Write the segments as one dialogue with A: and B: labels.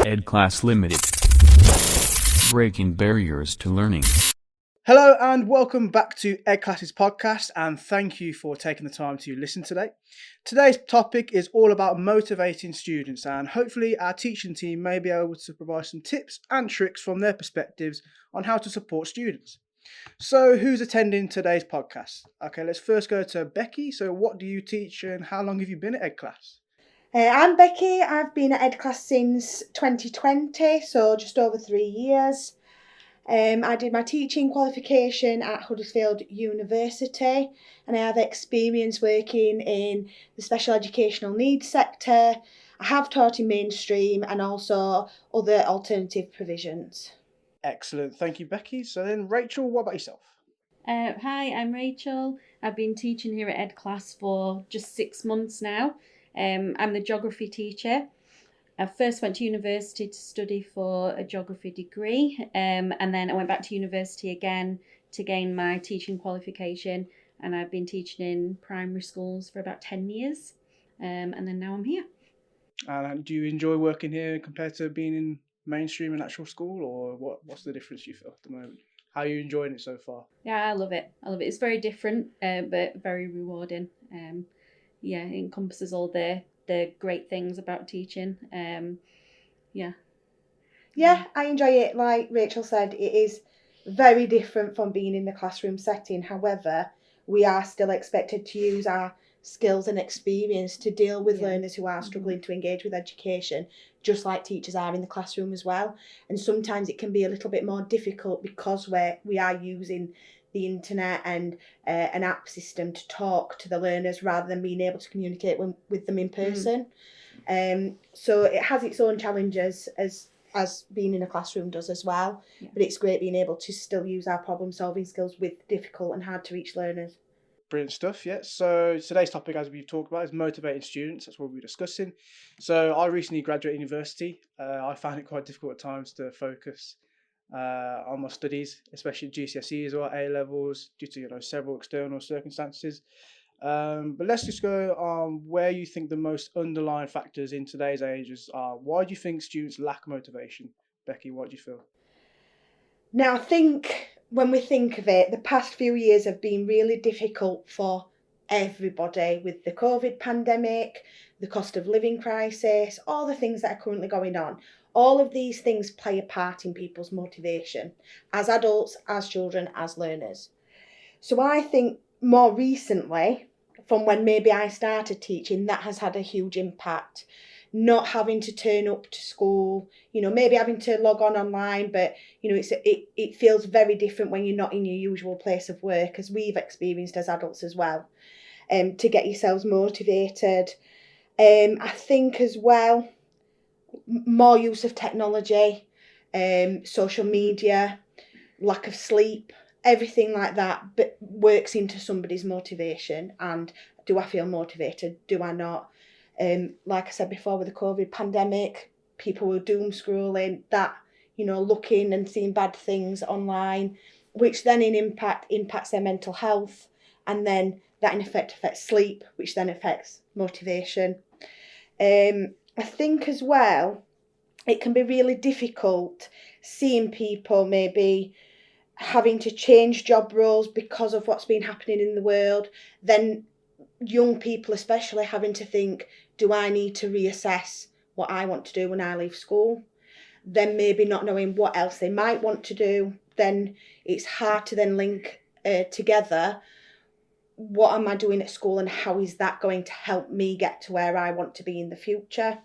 A: EDClass Limited. Breaking barriers to learning.
B: Hello and welcome back to EDClass's podcast, and thank you for taking the time to listen today. Today's topic is all about motivating students, and hopefully our teaching team may be able to provide some tips and tricks from their perspectives on how to support students. So who's attending today's podcast? Okay, let's first go to Becky. So what do you teach and how long have you been at EDClass?
C: I'm Becky. I've been at EDClass since 2020, so just over 3 years. I did my teaching qualification at Huddersfield University, and I have experience working in the special educational needs sector. I have taught in mainstream and also other alternative provisions.
B: Excellent, thank you, Becky. So then, Rachel, what about yourself?
D: Hi, I'm Rachel. I've been teaching here at EDClass for just 6 months now. I'm the geography teacher. I first went to university to study for a geography degree, and then I went back to university again to gain my teaching qualification, and I've been teaching in primary schools for about 10 years, and then now I'm here.
B: Do you enjoy working here compared to being in mainstream and actual school, or what's the difference you feel at the moment? How are you enjoying it so far?
D: Yeah, I love it. It's very different, but very rewarding. It encompasses all the great things about teaching.
C: Yeah, I enjoy it. Like Rachel said, it is very different from being in the classroom setting. However, we are still expected to use our skills and experience to deal with learners who are struggling to engage with education, just like teachers are in the classroom as well. And sometimes it can be a little bit more difficult because we are using the internet and an app system to talk to the learners rather than being able to communicate with them in person. So it has its own challenges as being in a classroom does as well. Yeah. But it's great being able to still use our problem solving skills with difficult and hard to reach learners.
B: Brilliant stuff, yeah. So today's topic, as we've talked about, is motivating students. That's what we're discussing. So I recently graduated university. I found it quite difficult at times to focus on my studies, especially GCSE as well, A levels, due to several external circumstances. But let's just go on where you think the most underlying factors in today's ages are. Why do you think students lack motivation? Becky, what do you feel?
C: Now, I think when we think of it, the past few years have been really difficult for everybody with the COVID pandemic, the cost of living crisis, all the things that are currently going on. All of these things play a part in people's motivation as adults, as children, as learners. So I think more recently, from when maybe I started teaching, that has had a huge impact. Not having to turn up to school, maybe having to log on online, but it feels very different when you're not in your usual place of work, as we've experienced as adults as well. To get yourselves motivated. I think as well, more use of technology, social media, lack of sleep, everything like that, but works into somebody's motivation. And do I feel motivated? Do I not? Like I said before, with the COVID pandemic, people were doom scrolling, looking and seeing bad things online, which then impacts their mental health, and then that in effect affects sleep, which then affects motivation. I think as well, it can be really difficult seeing people maybe having to change job roles because of what's been happening in the world, then young people especially having to think, do I need to reassess what I want to do when I leave school? Then maybe not knowing what else they might want to do, then it's hard to then link together, what am I doing at school and how is that going to help me get to where I want to be in the future?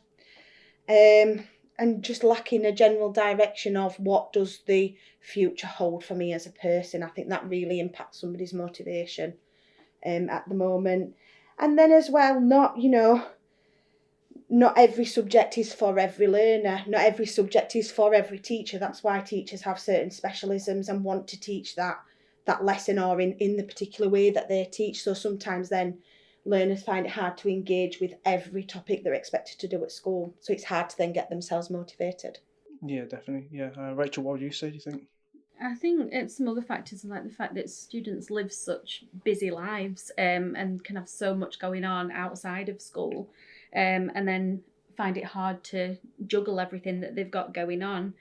C: And just lacking a general direction of what does the future hold for me as a person. I think that really impacts somebody's motivation at the moment. And then as well, not every subject is for every learner. Not every subject is for every teacher. That's why teachers have certain specialisms and want to teach that lesson or in the particular way that they teach. So sometimes then learners find it hard to engage with every topic they're expected to do at school. So it's hard to then get themselves motivated.
B: Yeah, definitely. Yeah. Rachel, what would you say, do you think?
D: I think it's some other factors, like the fact that students live such busy lives and can have so much going on outside of school. And then find it hard to juggle everything that they've got going on.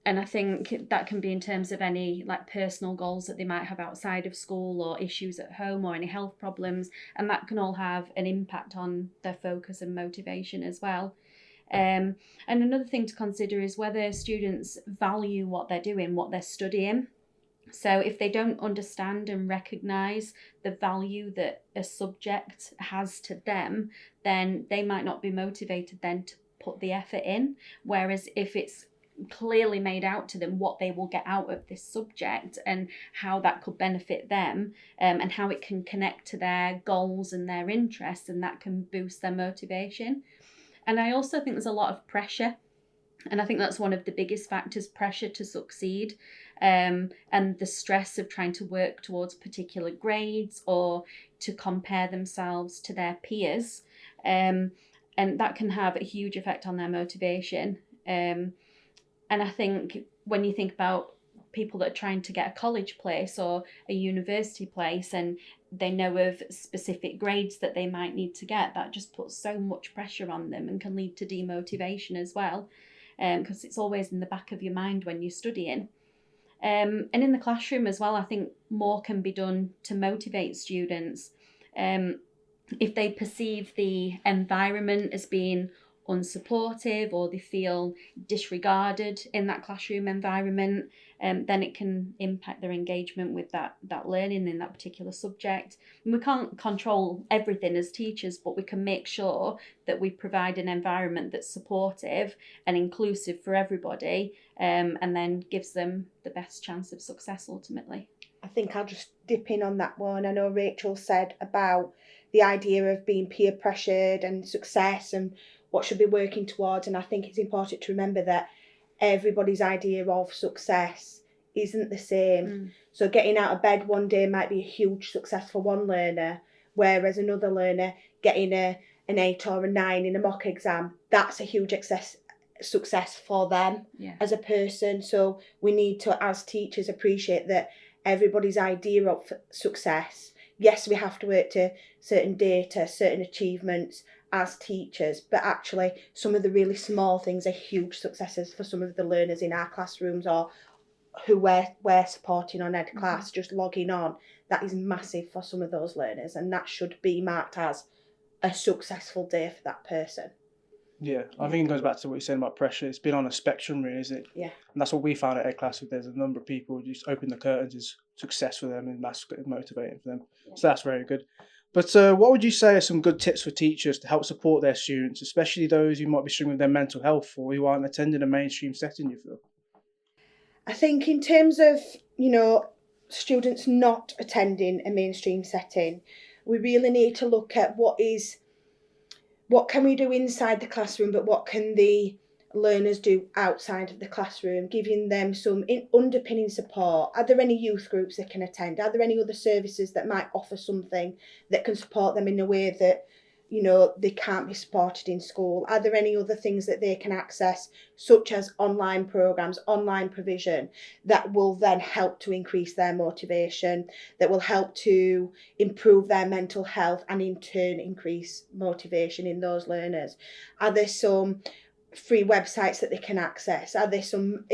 D: And I think that can be in terms of any like personal goals that they might have outside of school, or issues at home, or any health problems, and that can all have an impact on their focus and motivation as well. And another thing to consider is whether students value what they're doing, what they're studying. So if they don't understand and recognise the value that a subject has to them, then they might not be motivated then to put the effort in. Whereas if it's clearly made out to them what they will get out of this subject and how that could benefit them, and how it can connect to their goals and their interests, and that can boost their motivation. And I also think there's a lot of pressure, and I think that's one of the biggest factors, pressure to succeed, and the stress of trying to work towards particular grades or to compare themselves to their peers, and that can have a huge effect on their motivation. And I think when you think about people that are trying to get a college place or a university place, and they know of specific grades that they might need to get, that just puts so much pressure on them and can lead to demotivation as well, because it's always in the back of your mind when you're studying. And in the classroom as well, I think more can be done to motivate students. If they perceive the environment as being unsupportive, or they feel disregarded in that classroom environment, then it can impact their engagement with that learning in that particular subject. And we can't control everything as teachers, but we can make sure that we provide an environment that's supportive and inclusive for everybody, and then gives them the best chance of success ultimately.
C: I think I'll just dip in on that one. I know Rachel said about the idea of being peer pressured and success and what should be working towards, and I think it's important to remember that everybody's idea of success isn't the same. So getting out of bed one day might be a huge success for one learner, whereas another learner getting an 8 or a 9 in a mock exam, that's a huge success for them as a person. So we need to, as teachers, appreciate that everybody's idea of success, yes, we have to work to certain data, certain achievements as teachers, but actually some of the really small things are huge successes for some of the learners in our classrooms, or who we're supporting on EDClass, just logging on. That is massive for some of those learners, and that should be marked as a successful day for that person.
B: Yeah, I think it goes back to what you're saying about pressure. It's been on a spectrum, really, isn't it?
C: Yeah.
B: And that's what we found at EdClass. There's a number of people who just open the curtains is success for them and that's motivating for them. Yeah. So that's very good. But what would you say are some good tips for teachers to help support their students, especially those who might be struggling with their mental health or who aren't attending a mainstream setting, you feel?
C: I think in terms of, students not attending a mainstream setting, we really need to look at what can we do inside the classroom, but what can the learners do outside of the classroom, giving them some underpinning support. Are there any youth groups they can attend? Are there any other services that might offer something that can support them in a way that, they can't be supported in school? Are there any other things that they can access, such as online programs, online provision, that will then help to increase their motivation, that will help to improve their mental health and in turn increase motivation in those learners? Are there some free websites that they can access? Are there some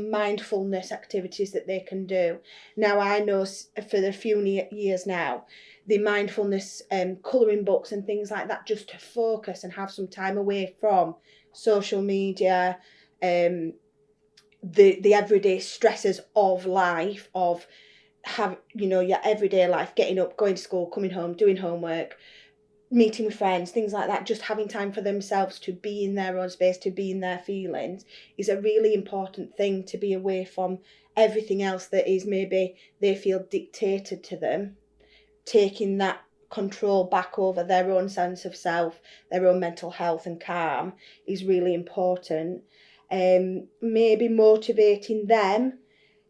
C: mindfulness activities that they can do? Now, I know for a few years now, the mindfulness colouring books and things like that, just to focus and have some time away from social media, the everyday stresses of life, of your everyday life, getting up, going to school, coming home, doing homework, meeting with friends, things like that. Just having time for themselves to be in their own space, to be in their feelings, is a really important thing, to be away from everything else that is maybe they feel dictated to them. Taking that control back over their own sense of self, their own mental health and calm is really important. Maybe motivating them,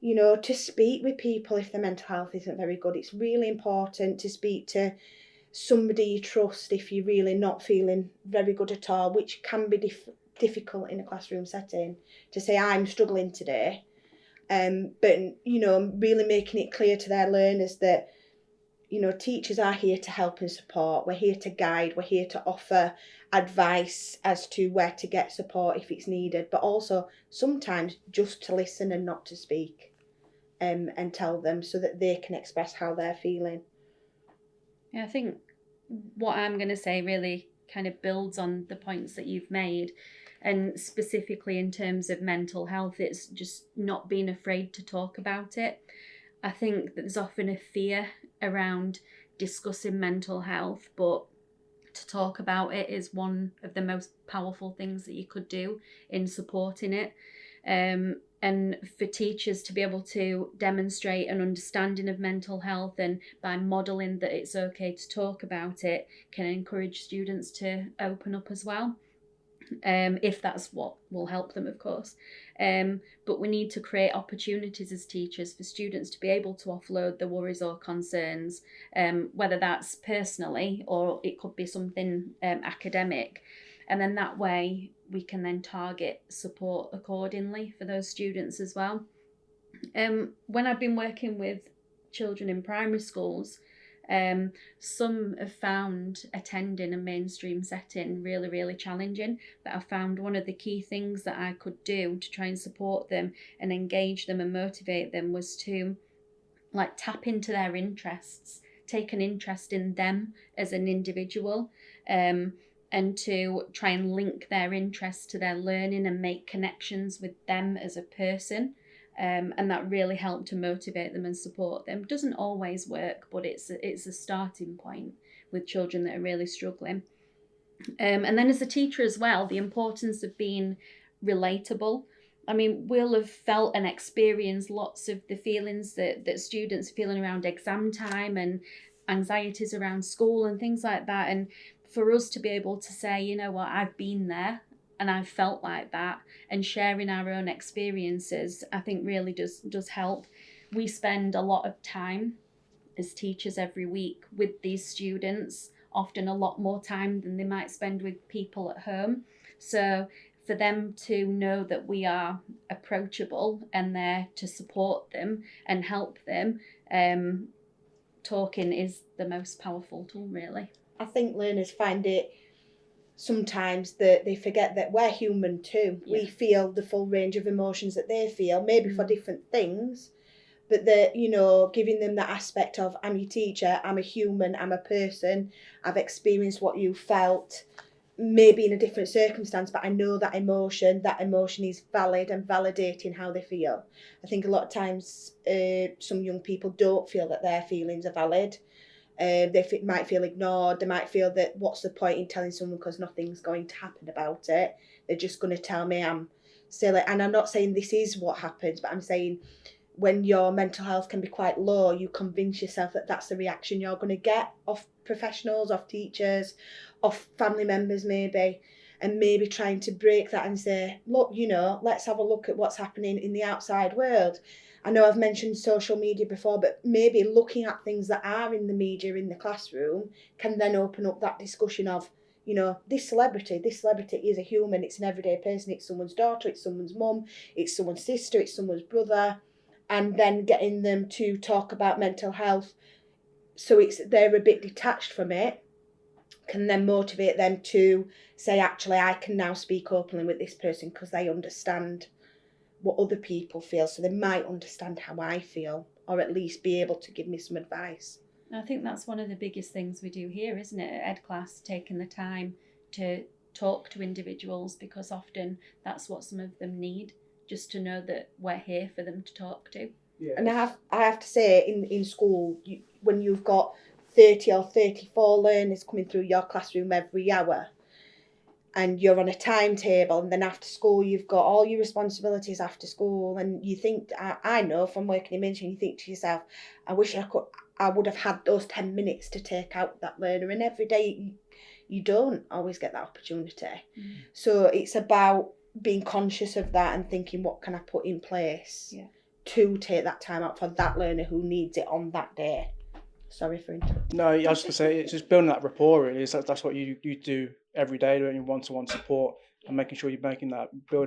C: to speak with people if their mental health isn't very good. It's really important to speak to somebody you trust if you're really not feeling very good at all, which can be difficult in a classroom setting, to say I'm struggling today. But really making it clear to their learners that teachers are here to help and support. We're here to guide. We're here to offer advice as to where to get support if it's needed, but also sometimes just to listen and not to speak, and tell them so that they can express how they're feeling.
D: Yeah, I think what I'm going to say really kind of builds on the points that you've made, and specifically in terms of mental health, it's just not being afraid to talk about it. I think that there's often a fear around discussing mental health, but to talk about it is one of the most powerful things that you could do in supporting it. And for teachers to be able to demonstrate an understanding of mental health, and by modelling that it's okay to talk about it, can encourage students to open up as well. If that's what will help them, of course. But we need to create opportunities as teachers for students to be able to offload their worries or concerns, whether that's personally or it could be something academic. And then that way we can then target support accordingly for those students as well. When I've been working with children in primary schools, some have found attending a mainstream setting really, really challenging, but I found one of the key things that I could do to try and support them and engage them and motivate them was to tap into their interests, take an interest in them as an individual, and to try and link their interests to their learning and make connections with them as a person. And that really helped to motivate them and support them. Doesn't always work, but it's a starting point with children that are really struggling. And then as a teacher as well, the importance of being relatable. I mean, we'll have felt and experienced lots of the feelings that students are feeling around exam time and anxieties around school and things like that. And for us to be able to say, you know what, I've been there and I've felt like that, and sharing our own experiences, I think really does help. We spend a lot of time as teachers every week with these students, often a lot more time than they might spend with people at home. So for them to know that we are approachable and there to support them and help them, talking is the most powerful tool, really.
C: I think learners find it sometimes that they forget that we're human too. Yeah. We feel the full range of emotions that they feel, maybe for different things, but that, giving them that aspect of, I'm your teacher, I'm a human, I'm a person, I've experienced what you felt, maybe in a different circumstance, but I know that emotion is valid and validating how they feel. I think a lot of times some young people don't feel that their feelings are valid. They might feel ignored. They might feel that what's the point in telling someone because nothing's going to happen about it. They're just going to tell me I'm silly. And I'm not saying this is what happens, but I'm saying when your mental health can be quite low, you convince yourself that that's the reaction you're going to get off professionals, off teachers, off family members maybe, and maybe trying to break that and say, look, let's have a look at what's happening in the outside world. I know I've mentioned social media before, but maybe looking at things that are in the media in the classroom can then open up that discussion of, this celebrity is a human, it's an everyday person, it's someone's daughter, it's someone's mum, it's someone's sister, it's someone's brother, and then getting them to talk about mental health so they're a bit detached from it, can then motivate them to say, actually, I can now speak openly with this person because they understand what other people feel, so they might understand how I feel, or at least be able to give me some advice.
D: I think that's one of the biggest things we do here, isn't it, at EDClass, taking the time to talk to individuals, because often that's what some of them need, just to know that we're here for them to talk to.
C: Yeah. And I have to say, in school, when you've got 30 or 34 learners coming through your classroom every hour, and you're on a timetable, and then after school you've got all your responsibilities after school, and you think, I know from working in mainstream, you think to yourself, I wish I would have had those 10 minutes to take out that learner, and every day you don't always get that opportunity. So it's about being conscious of that and thinking, what can I put in place to take that time out for that learner who needs it on that day. Sorry for interrupting.
B: No, I was going to say, it's just building that rapport, really. That's what you do every day, doing one-to-one support and making sure you're building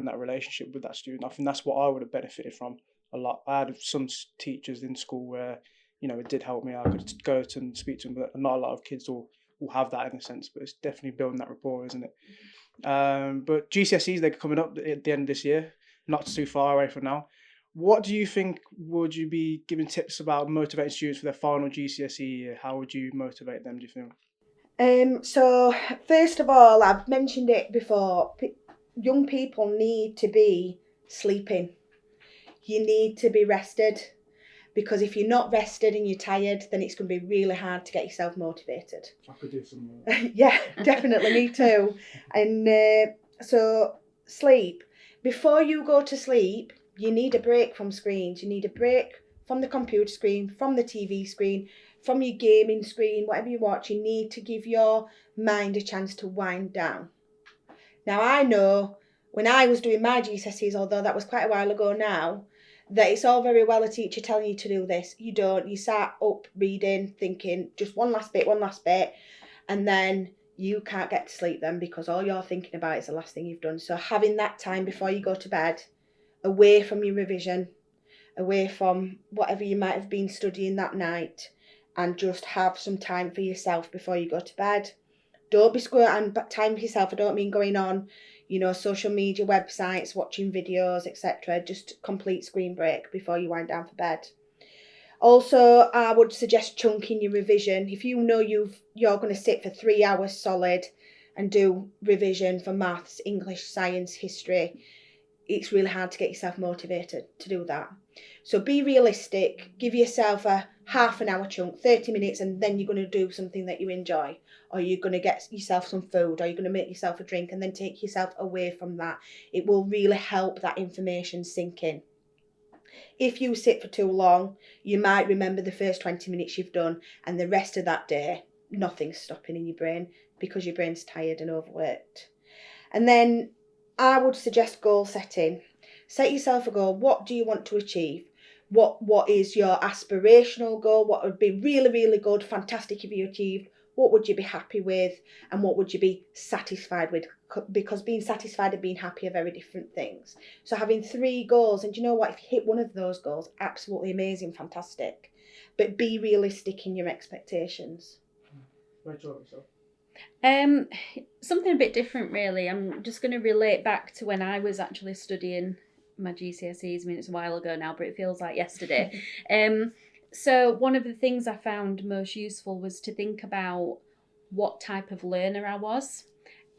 B: that relationship with that student. I think that's what I would have benefited from a lot. I had some teachers in school where, it did help me. I could go to and speak to them, but not a lot of kids will have that in a sense. But it's definitely building that rapport, isn't it? But GCSEs, they're coming up at the end of this year, not too far away from now. What do you think, would you be giving tips about motivating students for their final GCSE year? How would you motivate them, do you think?
C: So first of all, I've mentioned it before, young people need to be sleeping. You need to be rested, because if you're not rested and you're tired, then it's going to be really hard to get yourself motivated.
B: I could do some more.
C: Yeah, definitely, me too. And so sleep. Before you go to sleep, you need a break from screens. You need a break from the computer screen, from the TV screen, from your gaming screen, whatever you watch. You need to give your mind a chance to wind down. Now, I know when I was doing my GCSEs, although that was quite a while ago now, that it's all very well a teacher telling you to do this. You don't. You sat up reading, thinking just one last bit, and then you can't get to sleep then, because all you're thinking about is the last thing you've done. So having that time before you go to bed, away from your revision, away from whatever you might have been studying that night, and just have some time for yourself before you go to bed. Don't be squirting time for yourself. I don't mean going on, social media websites, watching videos, etc. Just complete screen break before you wind down for bed. Also, I would suggest chunking your revision. If you know you're going to sit for 3 hours solid and do revision for maths, English, science, history, it's really hard to get yourself motivated to do that. So be realistic. Give yourself a half an hour chunk, 30 minutes, and then you're going to do something that you enjoy, or you're going to get yourself some food, or you're going to make yourself a drink, and then take yourself away from that. It will really help that information sink in. If you sit for too long, you might remember the first 20 minutes you've done, and the rest of that day, nothing's stopping in your brain because your brain's tired and overworked. And then I would suggest goal setting. Set yourself a goal. What do you want to achieve? What is your aspirational goal? What would be really, really good, fantastic if you achieved? What would you be happy with? And what would you be satisfied with? Because being satisfied and being happy are very different things. So having 3 goals, and you know what? If you hit one of those goals, absolutely amazing, fantastic. But be realistic in your expectations.
B: Rachel, so.
D: Something a bit different, really. I'm just going to relate back to when I was actually studying my GCSEs. I mean, it's a while ago now, but it feels like yesterday. So one of the things I found most useful was to think about what type of learner I was.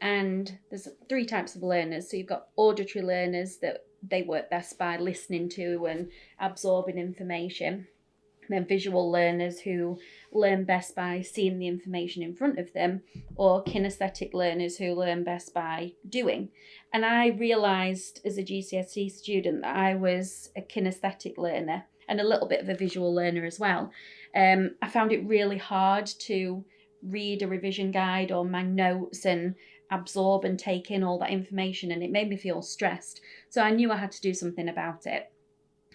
D: And there's 3 types of learners. So you've got auditory learners that they work best by listening to and absorbing information. Then visual learners who learn best by seeing the information in front of them, or kinesthetic learners who learn best by doing. And I realised as a GCSE student that I was a kinesthetic learner and a little bit of a visual learner as well. I found it really hard to read a revision guide or my notes and absorb and take in all that information, and it made me feel stressed. So I knew I had to do something about it.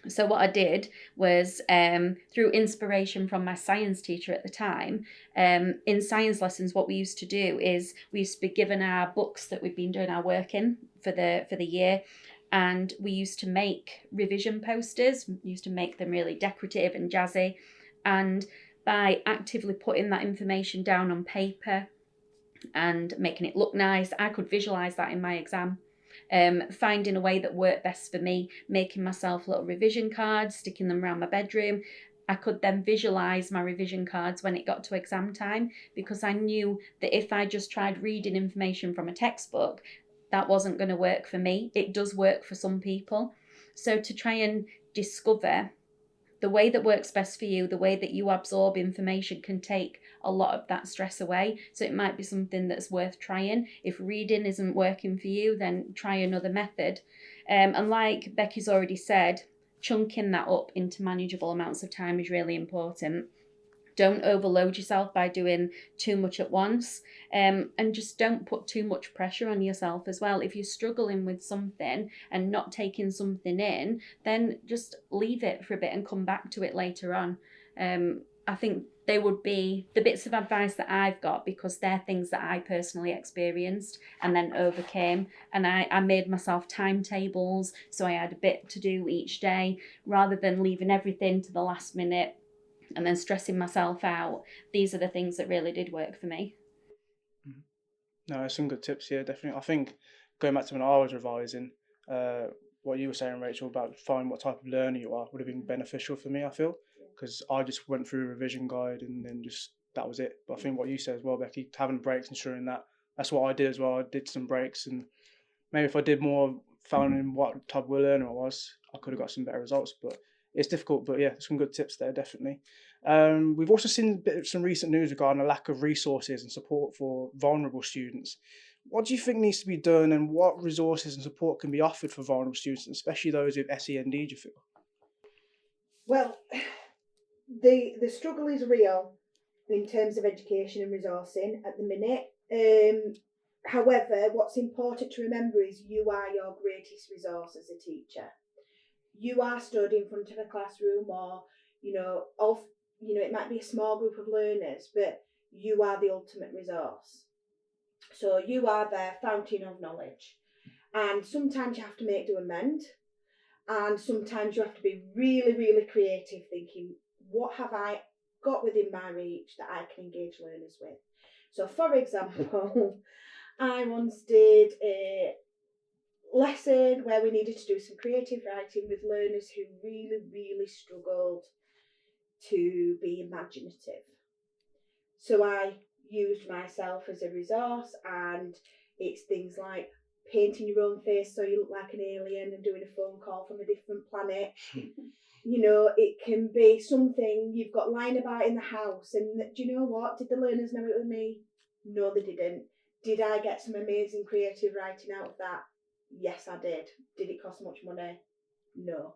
D: So what I did was, through inspiration from my science teacher at the time, in science lessons, what we used to do is we used to be given our books that we'd been doing our work in for the year, and we used to make revision posters. We used to make them really decorative and jazzy, and by actively putting that information down on paper and making it look nice, I could visualise that in my exam. Finding a way that worked best for me, making myself little revision cards, sticking them around my bedroom. I could then visualise my revision cards when it got to exam time, because I knew that if I just tried reading information from a textbook, that wasn't going to work for me. It does work for some people. So to try and discover the way that works best for you, the way that you absorb information, can take a lot of that stress away. So it might be something that's worth trying. If reading isn't working for you, then try another method. And like Becky's already said, chunking that up into manageable amounts of time is really important. Don't overload yourself by doing too much at once, and just don't put too much pressure on yourself as well. If you're struggling with something and not taking something in, then just leave it for a bit and come back to it later on. I think they would be the bits of advice that I've got, because they're things that I personally experienced and then overcame. And I made myself timetables, so I had a bit to do each day, rather than leaving everything to the last minute. and then stressing myself out. These are the things that really did work for me.
B: No, some good tips here, definitely. I think going back to when I was revising, what you were saying, Rachel, about finding what type of learner you are would have been beneficial for me, I feel, because I just went through a revision guide and then just that was it. But I think what you said as well, Becky, having breaks, ensuring that's what I did as well. I did some breaks, and maybe if I did more, found what type of learner I was, I could have got some better results. But it's difficult. But yeah, some good tips there, definitely. We've also seen a bit of some recent news regarding a lack of resources and support for vulnerable students. What do you think needs to be done, and what resources and support can be offered for vulnerable students, especially those with SEND, do you feel?
C: Well, the struggle is real in terms of education and resourcing at the minute. However, what's important to remember is you are your greatest resource as a teacher. You are stood in front of a classroom, or it might be a small group of learners, but you are the ultimate resource. So you are their fountain of knowledge, and sometimes you have to make do amend, and sometimes you have to be really, really creative, thinking, what have I got within my reach that I can engage learners with? So, for example, I once did a lesson where we needed to do some creative writing with learners who really, really struggled to be imaginative. So I used myself as a resource, and it's things like painting your own face so you look like an alien and doing a phone call from a different planet. It can be something you've got lying about in the house, and do you know what? Did the learners know it was me? No, they didn't. Did I get some amazing creative writing out of that? Yes, I did. Did it cost much money? No.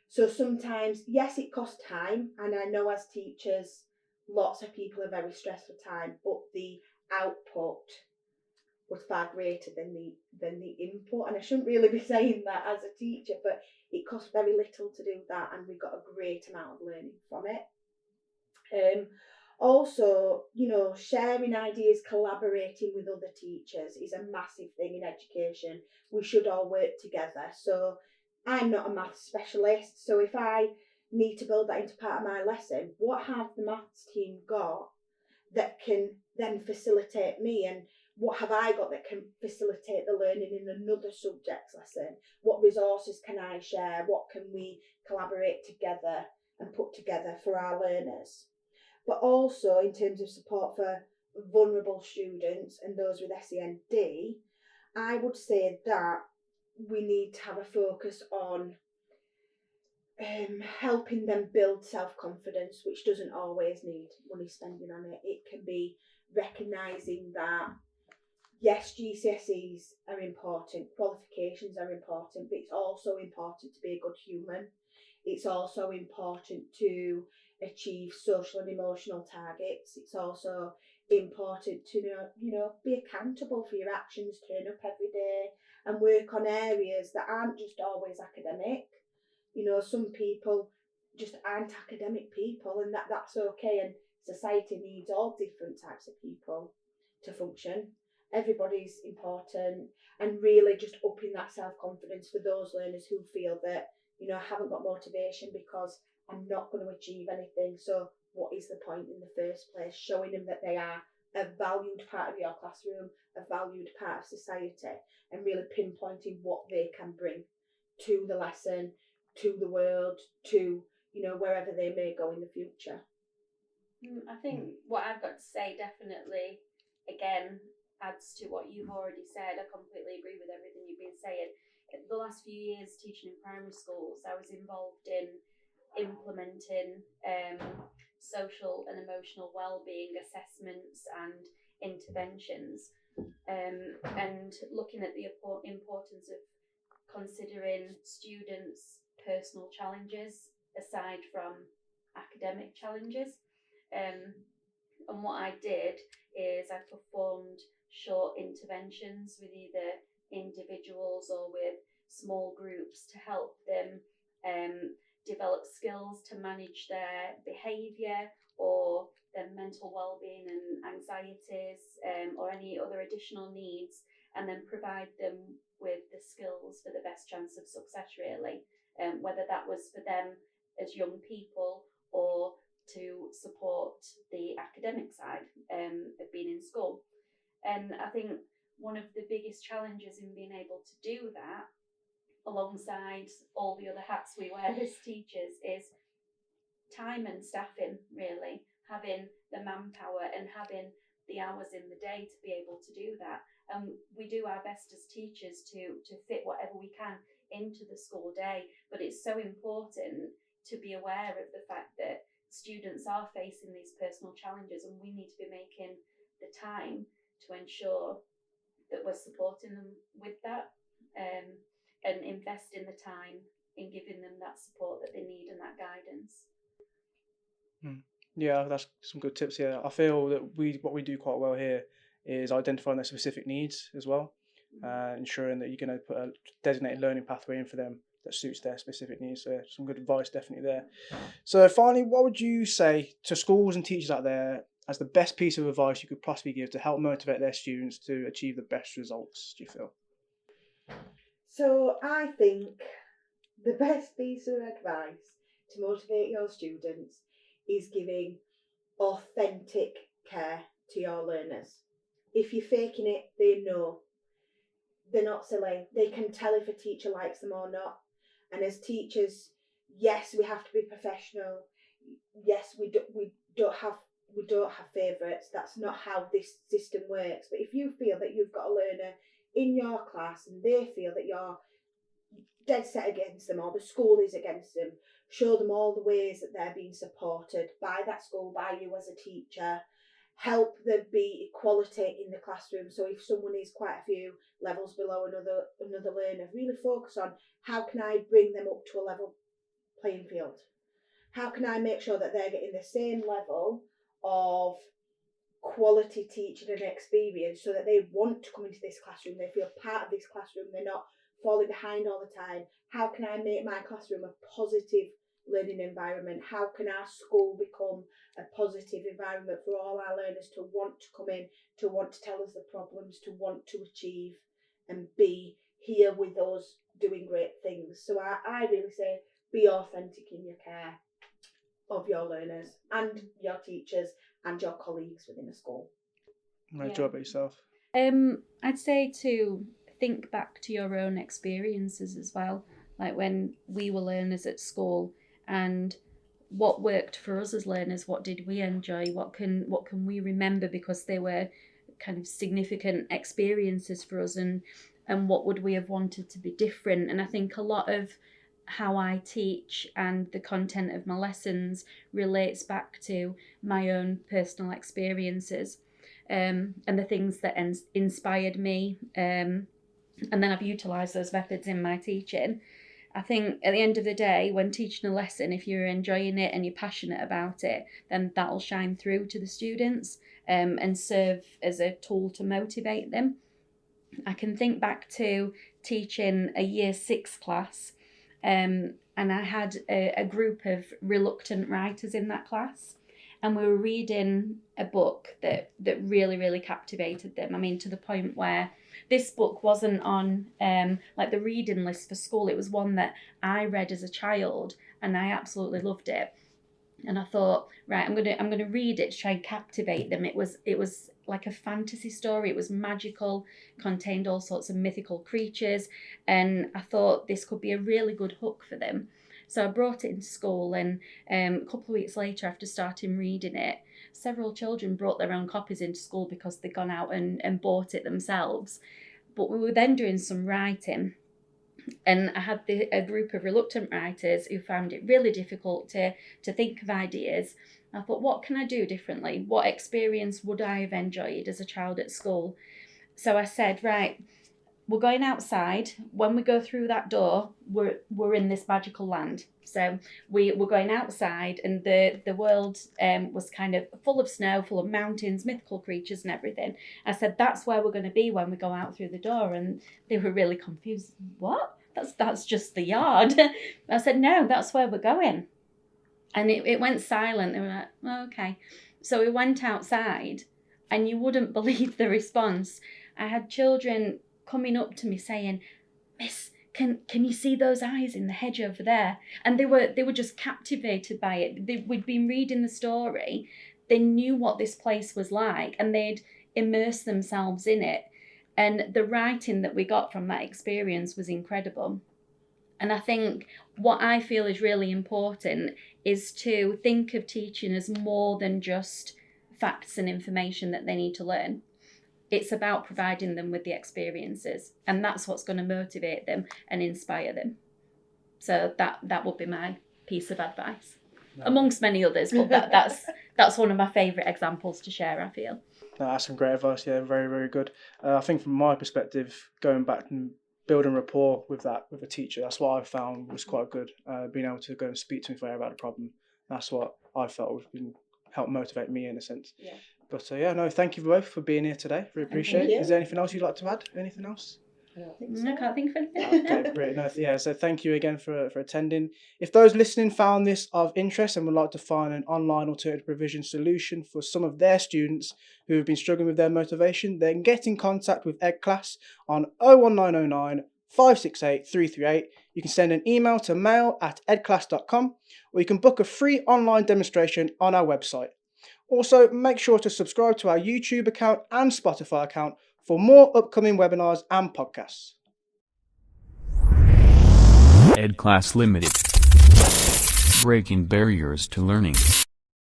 C: So sometimes, yes, it costs time, and I know as teachers, lots of people are very stressed for time, but the output was far greater than the input. And I shouldn't really be saying that as a teacher, but it cost very little to do that, and we got a great amount of learning from it. Also, sharing ideas, collaborating with other teachers is a massive thing in education. We should all work together. So I'm not a maths specialist, so if I need to build that into part of my lesson, what have the maths team got that can then facilitate me, and what have I got that can facilitate the learning in another subject's lesson? What resources can I share? What can we collaborate together and put together for our learners? But also in terms of support for vulnerable students and those with SEND, I would say that we need to have a focus on helping them build self-confidence, which doesn't always need money spending on it. It can be recognising that, yes, GCSEs are important, qualifications are important, but it's also important to be a good human. It's also important to achieve social and emotional targets. It's also important to be accountable for your actions, turn up every day and work on areas that aren't just always academic. Some people just aren't academic people, and that's okay, and society needs all different types of people to function. Everybody's important, and really just upping that self-confidence for those learners who feel that I haven't got motivation because I'm not going to achieve anything. So what is the point in the first place? Showing them that they are a valued part of your classroom, a valued part of society, and really pinpointing what they can bring to the lesson, to the world, to wherever they may go in the future.
D: I think what I've got to say definitely, again, adds to what you've already said. I completely agree with everything you've been saying. The last few years teaching in primary schools, I was involved in implementing social and emotional well-being assessments and interventions, and looking at the importance of considering students' personal challenges aside from academic challenges. And what I did is I performed short interventions with either individuals or with small groups to help them develop skills to manage their behaviour or their mental well-being and anxieties, or any other additional needs, and then provide them with the skills for the best chance of success, really, whether that was for them as young people or to support the academic side of being in school. And I think one of the biggest challenges in being able to do that, alongside all the other hats we wear as teachers, is time and staffing, really, having the manpower and having the hours in the day to be able to do that. And we do our best as teachers to fit whatever we can into the school day, but it's so important to be aware of the fact that students are facing these personal challenges, and we need to be making the time to ensure that we're supporting them with that, and investing the time in giving them that support that they need and that guidance.
B: Yeah, that's some good tips here. I feel that what we do quite well here is identifying their specific needs as well, ensuring that you're going to put a designated learning pathway in for them that suits their specific needs. So some good advice definitely there. So finally, what would you say to schools and teachers out there as the best piece of advice you could possibly give to help motivate their students to achieve the best results, do you feel?
C: So I think the best piece of advice to motivate your students is giving authentic care to your learners. If you're faking it, they know. They're not silly. They can tell if a teacher likes them or not. And as teachers, yes, we have to be professional. Yes, we don't have favourites. That's not how this system works. But if you feel that you've got a learner in your class and they feel that you're dead set against them or the school is against them, show them all the ways that they're being supported by that school, by you as a teacher. Help there be equality in the classroom. So if someone is quite a few levels below another learner, really focus on how can I bring them up to a level playing field? How can I make sure that they're getting the same level of quality teaching and experience so that they want to come into this classroom, they feel part of this classroom, they're not falling behind all the time? How can I make my classroom a positive learning environment? How can our school become a positive environment for all our learners to want to come in, to want to tell us the problems, to want to achieve and be here with us doing great things? So I really say be authentic in your care of your learners and your teachers and your colleagues within the school.
B: Right, do it about yourself.
D: I'd say to think back to your own experiences as well, like when we were learners at school, and what worked for us as learners. What did we enjoy? What can we remember because they were kind of significant experiences for us, and what would we have wanted to be different? And I think a lot of how I teach and the content of my lessons relates back to my own personal experiences, and the things that inspired me, and then I've utilised those methods in my teaching. I think at the end of the day, when teaching a lesson, if you're enjoying it and you're passionate about it, then that'll shine through to the students, and serve as a tool to motivate them. I can think back to teaching a year 6 class, and I had a group of reluctant writers in that class, and we were reading a book that really, really captivated them. I mean, to the point where this book wasn't on like the reading list for school. It was one that I read as a child, and I absolutely loved it. And I thought, right, I'm gonna read it to try and captivate them. It was like a fantasy story. It was magical, contained all sorts of mythical creatures, and I thought this could be a really good hook for them. So I brought it into school, and a couple of weeks later, after starting reading it, several children brought their own copies into school because they'd gone out and bought it themselves. But we were then doing some writing, and I had a group of reluctant writers who found it really difficult to think of ideas. I thought, what can I do differently? What experience would I have enjoyed as a child at school? So I said, right, we're going outside. When we go through that door, we're in this magical land. So we're going outside, and the world was kind of full of snow, full of mountains, mythical creatures and everything. I said, that's where we're going to be when we go out through the door. And they were really confused. What? That's just the yard. I said, no, that's where we're going. And it went silent. They were like, oh, okay. So we went outside, and you wouldn't believe the response. I had children coming up to me saying, Miss, can you see those eyes in the hedge over there? And they were just captivated by it. We'd been reading the story. They knew what this place was like, and they'd immerse themselves in it. And the writing that we got from that experience was incredible. And I think what I feel is really important is to think of teaching as more than just facts and information that they need to learn. It's about providing them with the experiences, and that's what's going to motivate them and inspire them. So that would be my piece of advice, amongst many others, but that's one of my favourite examples to share, I feel.
B: No, that's some great advice. Yeah, very, very good. I think from my perspective, going back and building rapport with a teacher, that's what I found was quite good. Being able to go and speak to me about a problem, that's what I felt was helped motivate me in a sense.
D: Yeah.
B: But thank you both for being here today. Really appreciate it. Is there anything else you'd like to add? Anything else?
C: I don't think so.
D: I can't think of anything.
B: Okay, great. No, yeah, so thank you again for attending. If those listening found this of interest and would like to find an online alternative provision solution for some of their students who have been struggling with their motivation, then get in contact with EDClass on 01909 568 338. You can send an email to mail@edclass.com, or you can book a free online demonstration on our website. Also, make sure to subscribe to our YouTube account and Spotify account for more upcoming webinars and podcasts.
A: EDClass Limited. Breaking barriers to learning.